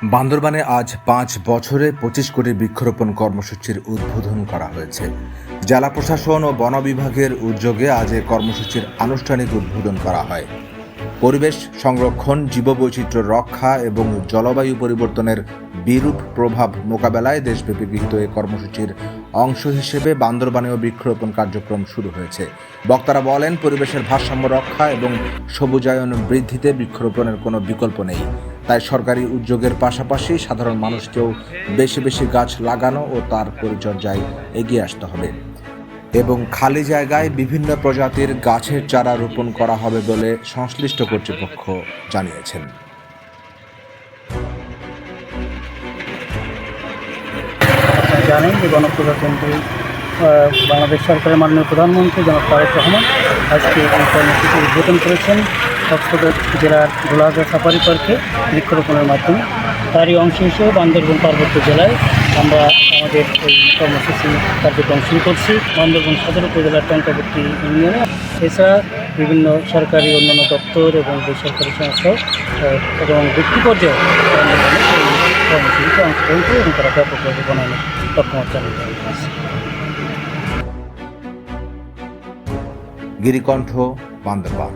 বান্দরবানে আজ ৫ বছরে ২৫ কোটি বৃক্ষরোপণ কর্মসূচির উদ্বোধন করা হয়েছে। জেলা প্রশাসন ও বন বিভাগের উদ্যোগে আজ এ কর্মসূচির আনুষ্ঠানিক উদ্বোধন করা হয়। পরিবেশ সংরক্ষণ, জীববৈচিত্র্য রক্ষা এবং জলবায়ু পরিবর্তনের বিরূপ প্রভাব মোকাবেলায় দেশব্যাপী গৃহীত এই কর্মসূচির অংশ হিসেবে বান্দরবানেও বৃক্ষরোপণ কার্যক্রম শুরু হয়েছে। বক্তারা বলেন, পরিবেশের ভারসাম্য রক্ষা এবং সবুজায়ন বৃদ্ধিতে বৃক্ষরোপণের কোনো বিকল্প নেই। তাই সরকারি উদ্যোগের পাশাপাশি সাধারণ মানুষকেও বেশি বেশি গাছ লাগানো ও তার পরিচর্যায় এগিয়ে আসতে হবে এবং খালি জায়গায় বিভিন্ন প্রজাতির গাছের চারা রোপণ করা হবে বলে সংশ্লিষ্ট কর্তৃপক্ষ জানিয়েছেন। জানেন যে গণপ্রজাতন্ত্রী বাংলাদেশ সরকারের মাননীয় প্রধানমন্ত্রী জনাব তারেক রহমান আজকে এই কর্মসূচি উদ্বোধন করেছেন কক্সবাজার জেলার গোলাঘাট সাফারি পার্কে বৃক্ষরোপণের মাধ্যমে। তারই অংশ হিসেবে বান্দরবান পার্বত্য জেলায় আমরা আমাদের এই কর্মসূচি কার্যক্রম শুরু করছি বান্দরবান সদর উপজেলার টঙ্কাপট্টি ইউনিয়নে। এছাড়া বিভিন্ন সরকারি অন্যান্য দপ্তর এবং বেসরকারি সংস্থা এবং ব্যক্তি পর্যায়ে কর্মসূচিতে অংশগ্রহণ করে এবং তারা ব্যাপকভাবে বানানোর লক্ষ্যমাত্রা চালিয়ে যাচ্ছে। গিরিকণ্ঠ, বান্দরবান।